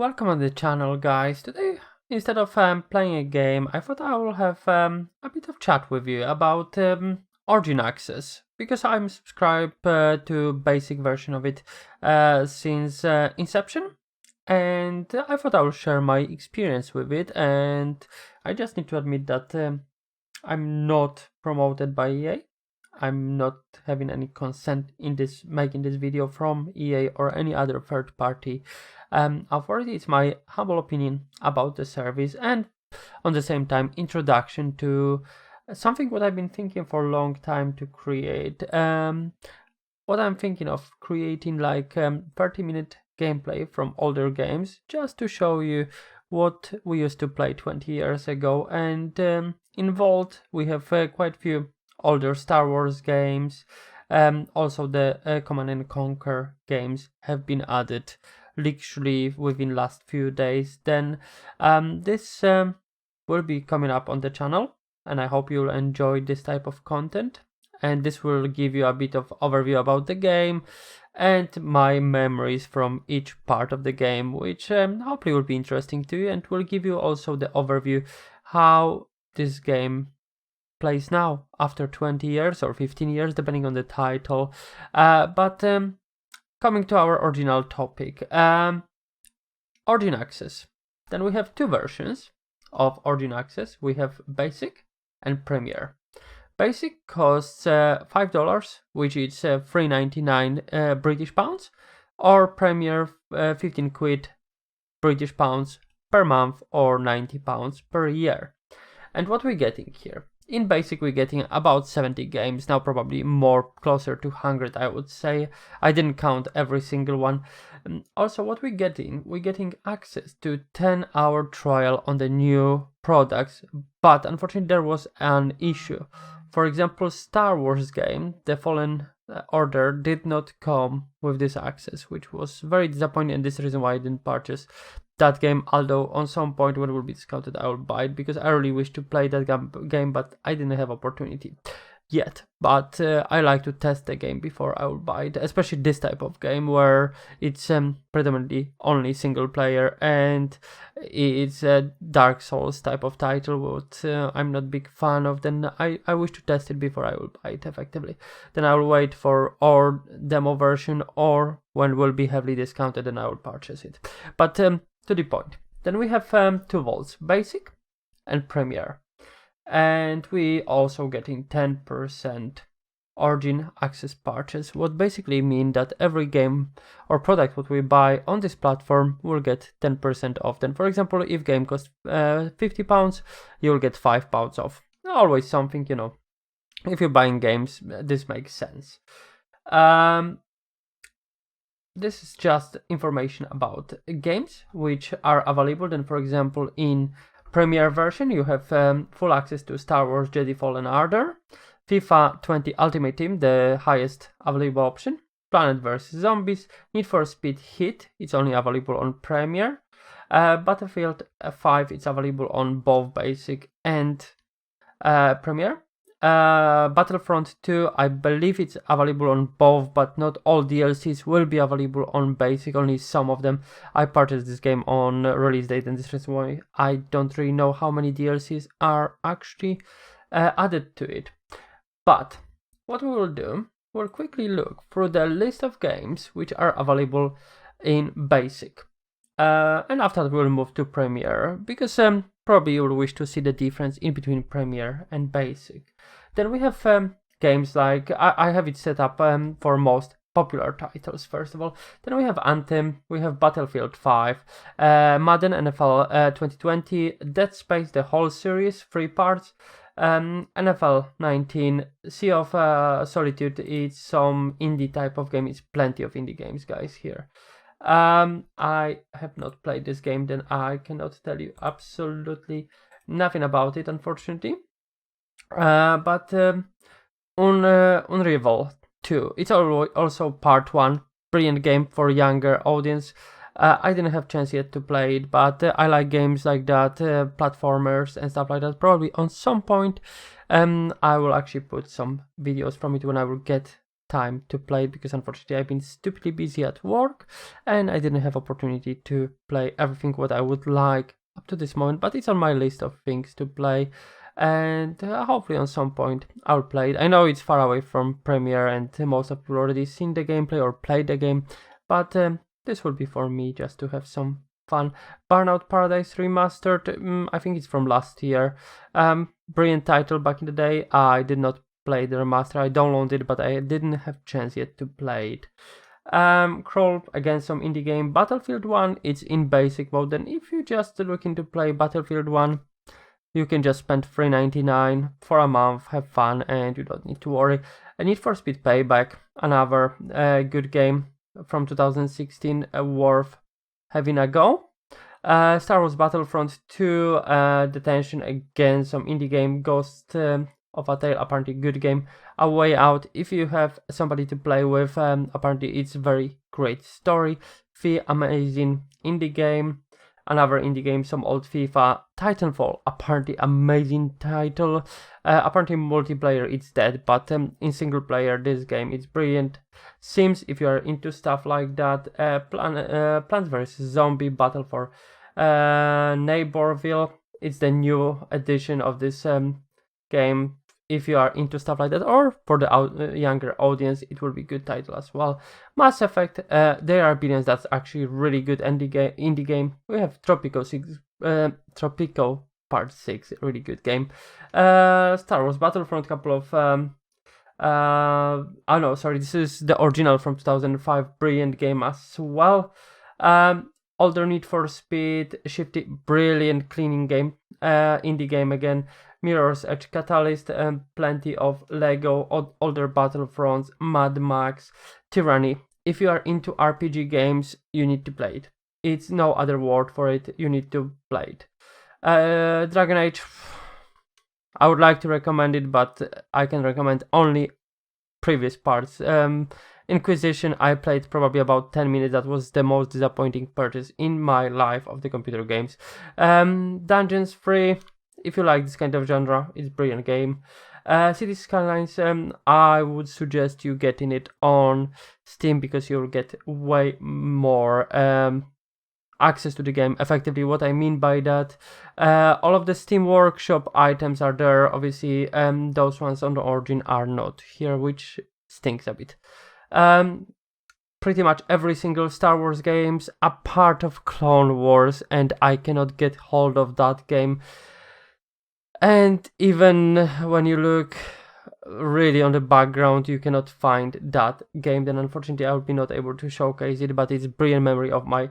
Welcome on the channel, guys. Today, instead of playing a game, I thought I will have a bit of chat with you about Origin Access, because I'm subscribed to basic version of it since inception, and I thought I will share my experience with it. And I just need to admit that I'm not promoted by EA. I'm not having any consent in this making this video from EA or any other third party authority. It's my humble opinion about the service, and on the same time introduction to something what I've been thinking for a long time to create. What I'm thinking of creating, like 30-minute gameplay from older games, just to show you what we used to play 20 years ago. And in Vault we have quite a few older Star Wars games. Also the Command and Conquer games have been added literally within last few days. Then this will be coming up on the channel, and I hope you'll enjoy this type of content. And this will give you a bit of overview about the game and my memories from each part of the game, which hopefully will be interesting to you, and will give you also the overview how this game plays now after 20 years or 15 years, depending on the title. But coming to our original topic, Origin Access. Then we have two versions of Origin Access. We have Basic and Premier. Basic costs $5, which is £3.99 British pounds, or Premier 15 quid British pounds per month, or £90 per year. And what we're getting here? In Basic we're getting about 70 games, now probably more, closer to 100 I would say. I didn't count every single one. Also what we're getting access to 10-hour trial on the new products, but unfortunately there was an issue. For example, Star Wars game, The Fallen Order, did not come with this access, which was very disappointing, and this is the reason why I didn't purchase that game. Although on some point when it will be discounted I will buy it, because I really wish to play that game, but I didn't have opportunity yet. But I like to test the game before I will buy it, especially this type of game where it's predominantly only single player, and it's a Dark Souls type of title, what I'm not big fan of. Then I wish to test it before I will buy it effectively. Then I will wait for or demo version, or when it will be heavily discounted, then I will purchase it. But to the point, then we have two vaults, Basic and Premier. And we also getting 10% Origin Access purchase, what basically mean that every game or product what we buy on this platform will get 10% off. Then for example, if game costs £50, you'll get £5 off. Always something, you know, if you're buying games, this makes sense. This is just information about games which are available. Then for example, in Premier version you have full access to Star Wars Jedi Fallen Order, FIFA 20 Ultimate Team, the highest available option, Planet vs Zombies, Need for Speed Heat, it's only available on Premier, Battlefield 5, it's available on both Basic and Premier. Battlefront 2, I believe it's available on both, but not all DLCs will be available on Basic, only some of them. I purchased this game on release date, and this is why I don't really know how many DLCs are actually added to it. But what we will do, we'll quickly look through the list of games which are available in Basic. And after that we'll move to Premier, because probably you will wish to see the difference in between Premier and Basic. Then we have games like, I have it set up for most popular titles first of all. Then we have Anthem, we have Battlefield 5, Madden NFL 2020, Dead Space, the whole series, 3 parts, NFL 19, Sea of Solitude, it's some indie type of game, it's plenty of indie games, guys, here. I have not played this game, then I cannot tell you absolutely nothing about it, unfortunately. But Unravel 2, it's also part 1, brilliant game for younger audience. I didn't have chance yet to play it, but I like games like that, platformers and stuff like that. Probably on some point I will actually put some videos from it when I will get time to play it because unfortunately I've been stupidly busy at work and I didn't have opportunity to play everything what I would like up to this moment, but it's on my list of things to play, and hopefully on some point I'll play it. I know it's far away from premiere and most of you already seen the gameplay or played the game, but this will be for me just to have some fun. Burnout Paradise Remastered, I think it's from last year. Brilliant title back in the day. I did not play the remaster. I downloaded it, but I didn't have chance yet to play it. Crawl, again, some indie game. Battlefield 1, it's in basic mode, and if you just looking to play Battlefield 1, you can just spend $3.99 for a month, have fun, and you don't need to worry. Need for Speed Payback, another good game from 2016, worth having a go. Star Wars Battlefront 2, Detention, again, some indie game. Ghost of a Tale, apparently good game. A Way Out, if you have somebody to play with, apparently it's very great story. Amazing indie game. Another indie game, some old FIFA. Titanfall, apparently amazing title. Apparently multiplayer it's dead, but in single player this game is brilliant. Sims, if you are into stuff like that. Plants vs Zombie Battle for Neighborville, it's the new edition of this game. If you are into stuff like that, or for the younger audience, it will be good title as well. Mass Effect, there are billions. That's actually really good indie game. We have Tropico Part 6, really good game. Star Wars Battlefront, couple of oh no, sorry, this is the original from 2005, brilliant game as well. Older Need for Speed, Shifty, brilliant cleaning game, indie game again. Mirror's Edge Catalyst, plenty of Lego, older Battlefronts, Mad Max, Tyranny. If you are into RPG games, you need to play it. It's no other word for it, you need to play it. Dragon Age, I would like to recommend it, but I can recommend only previous parts. Inquisition, I played probably about 10 minutes. That was the most disappointing purchase in my life of the computer games. Dungeons 3, if you like this kind of genre, it's a brilliant game. Cities Skylines, I would suggest you getting it on Steam because you'll get way more access to the game. Effectively, what I mean by that, all of the Steam Workshop items are there. Obviously, those ones on the Origin are not here, which stinks a bit. Pretty much every single Star Wars games, a part of Clone Wars, and I cannot get hold of that game. And even when you look really on the background, you cannot find that game. Then unfortunately I will be not able to showcase it, but it's a brilliant memory of my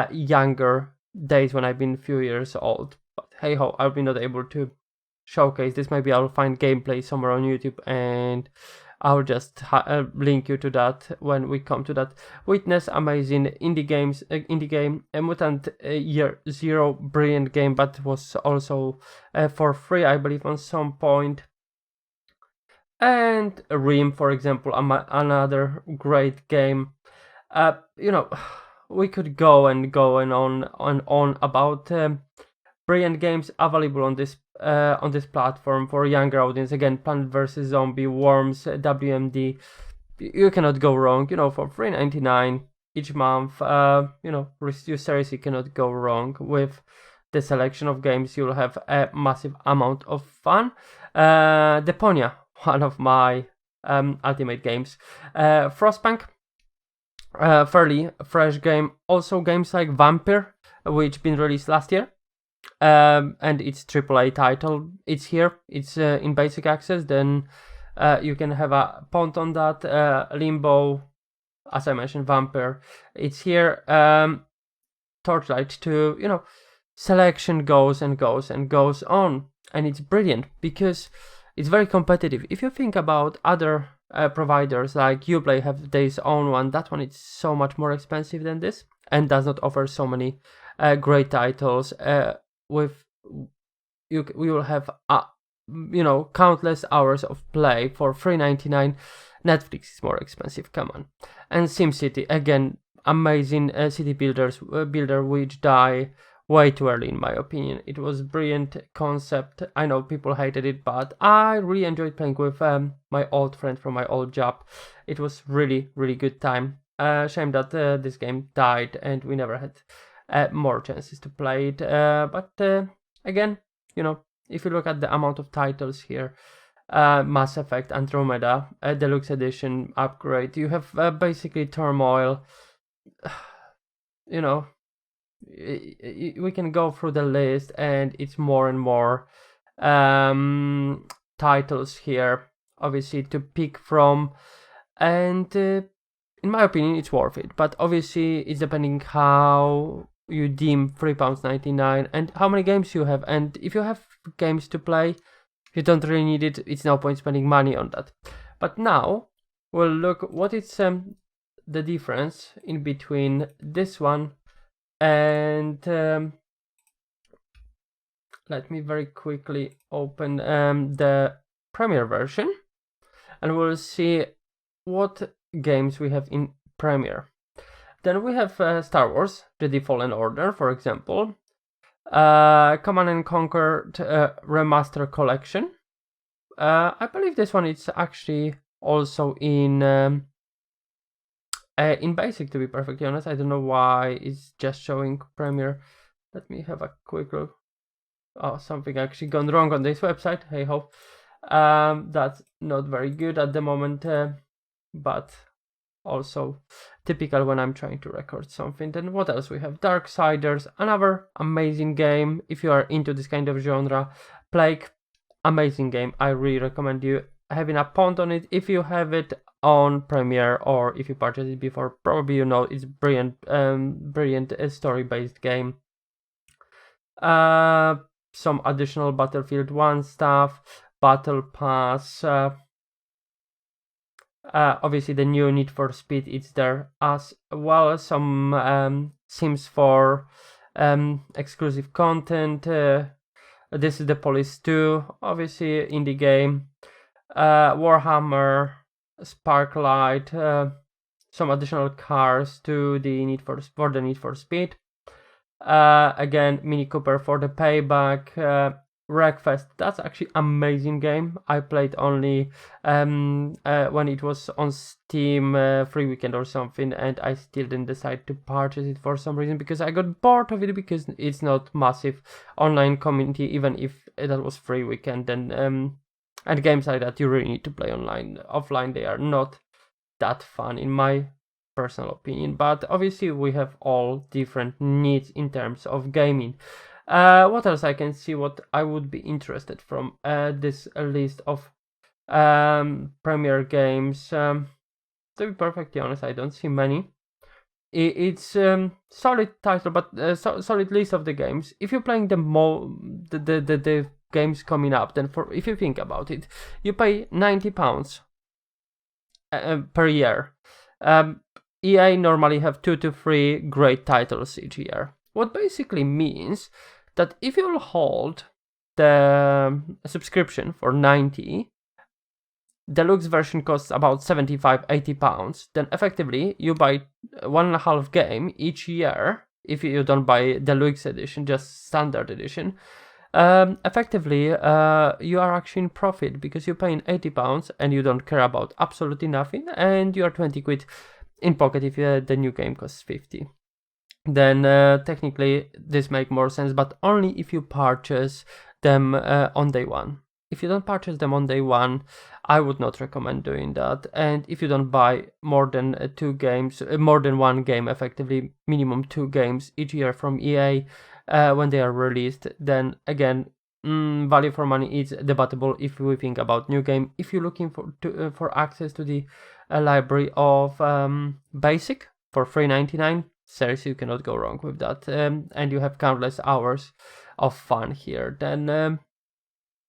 younger days when I've been a few years old. But hey ho, I'll be not able to showcase this. Maybe I'll find gameplay somewhere on YouTube and I'll just link you to that when we come to that. Witness, amazing indie game. A Mutant Year Zero, brilliant game, but was also for free, I believe, on some point. And Rim, for example, another great game. We could go and on about brilliant games available on this platform for younger audience. Again, Plant vs Zombie, Worms, WMD. You cannot go wrong. For $3.99 each month. You seriously cannot go wrong with the selection of games. You'll have a massive amount of fun. Deponia, one of my ultimate games. Frostpunk, fairly fresh game. Also games like Vampire, which been released last year. And it's AAA title. It's here. It's in basic access. Then you can have a punt on that. Limbo, as I mentioned, Vampire. It's here. Torchlight 2. Selection goes and goes and goes on, and it's brilliant because it's very competitive. If you think about other providers like Uplay have their own one, that one is so much more expensive than this and does not offer so many great titles. We will have countless hours of play for $3.99. Netflix is more expensive, come on. And SimCity, again, amazing city builder which die way too early in my opinion. It was brilliant concept. I know people hated it, but I really enjoyed playing with my old friend from my old job. It was really good time. Shame that this game died and we never had more chances to play it. But again, you know, if you look at the amount of titles here, Mass Effect Andromeda, Deluxe Edition upgrade, you have basically Turmoil. You know, we can go through the list and it's more and more titles here, obviously, to pick from, and in my opinion it's worth it, but obviously it's depending how you deem £3.99 and how many games you have, and if you have games to play, you don't really need it, it's no point spending money on that. But now we'll look what is the difference in between this one and let me very quickly open the Premiere version and we'll see what games we have in Premiere. Then we have Star Wars Jedi Fallen Order, for example, Command and Conquer Remaster Collection. I believe this one is actually also in Basic, to be perfectly honest. I don't know why it's just showing Premiere. Let me have a quick look. Oh, something actually gone wrong on this website. Hey ho. That's not very good at the moment, but also typical when I'm trying to record something. Then what else we have? Darksiders, another amazing game. If you are into this kind of genre, Plague, amazing game. I really recommend you having a punt on it if you have it on Premiere or if you purchased it before. Probably you know it's brilliant, story-based game. Some additional Battlefield 1 stuff, Battle Pass. Obviously the new Need for Speed is there as well. Some Sims 4 exclusive content. This is the Police 2, obviously indie game. Warhammer, Sparklight, some additional cars to the Need for Speed. Again, Mini Cooper for the Payback. Wreckfest, that's actually amazing game. I played only when it was on Steam free weekend or something, and I still didn't decide to purchase it for some reason because I got bored of it because it's not massive online community, even if that was free weekend. And games like that you really need to play online. Offline they are not that fun in my personal opinion, but obviously we have all different needs in terms of gaming. What else I can see what I would be interested from this list of Premiere games? To be perfectly honest, I don't see many. It's solid title, but solid list of the games. If you're playing the games coming up, then if you think about it, you pay £90 per year. EA normally have 2 to 3 great titles each year. What basically means that if you'll hold the subscription for 90, deluxe version costs about £75-80, then effectively you buy 1.5 game each year. If you don't buy deluxe edition, just standard edition, effectively you are actually in profit because you're paying £80 and you don't care about absolutely nothing, and you are 20 quid in pocket if the new game costs 50. Then technically this make more sense, but only if you purchase them on day one. If you don't purchase them on day one, I would not recommend doing that. And if you don't buy more than 2 games, more than 1 game, effectively minimum 2 games each year from EA when they are released, then again, value for money is debatable if we think about new game. If you're looking for access to the library of Basic for $3.99, seriously, you cannot go wrong with that, and you have countless hours of fun here. Then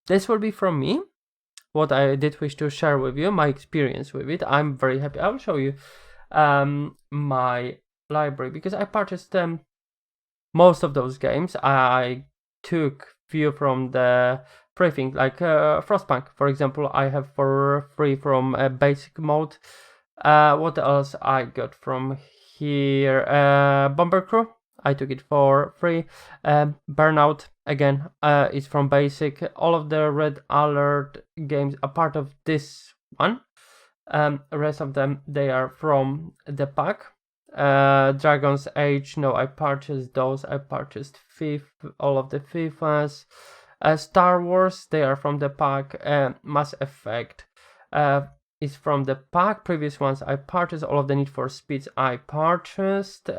this will be from me, what I did wish to share with you, my experience with it. I'm very happy. I will show you my library because I purchased most of those games. I took few from the free thing, like Frostpunk, for example, I have for free from basic mode. What else I got from here? Bomber Crew, I took it for free. Burnout, again, is from Basic. All of the Red Alert games are part of this one. The rest of them, they are from the pack. Dragon's Age, no, I purchased those. I purchased all of the FIFAs. Star Wars, they are from the pack. Mass Effect is from the pack. Previous ones I purchased. All of the Need for Speeds I purchased.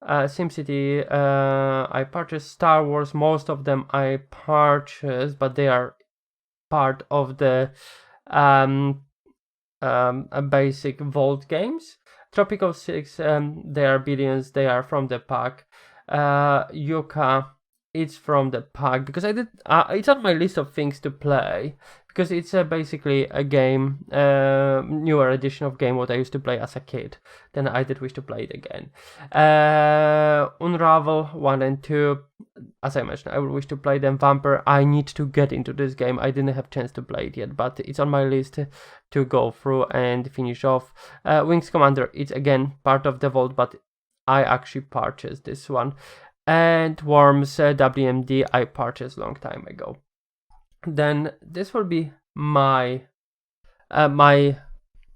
SimCity, I purchased. Star Wars, most of them I purchased, but they are part of the basic Vault games. Tropico 6, they are Billions, they are from the pack. Yuka, it's from the pack because it's on my list of things to play because it's basically a game, newer edition of game what I used to play as a kid. Then I did wish to play it again. Unravel 1 and 2, as I mentioned, I would wish to play them. Vampire, I need to get into this game. I didn't have chance to play it yet, but it's on my list to go through and finish off. Wings Commander, it's again part of the Vault, but I actually purchased this one. And Worms, WMD, I purchased long time ago. Then this will be my my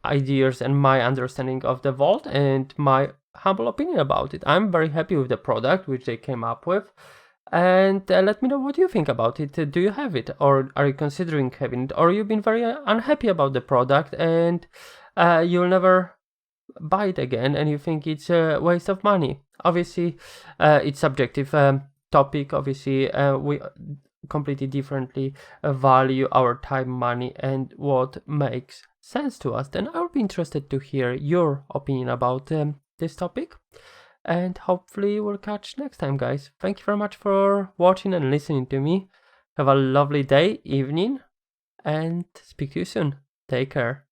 ideas and my understanding of the Vault and my humble opinion about it. I'm very happy with the product which they came up with. And let me know what you think about it. Do you have it, or are you considering having it, or you've been very unhappy about the product and you'll never buy it again and you think it's a waste of money? Obviously, it's subjective topic. Obviously, we completely differently value our time, money, and what makes sense to us. Then I would be interested to hear your opinion about this topic. And hopefully we'll catch next time, guys. Thank you very much for watching and listening to me. Have a lovely day, evening, and speak to you soon. Take care.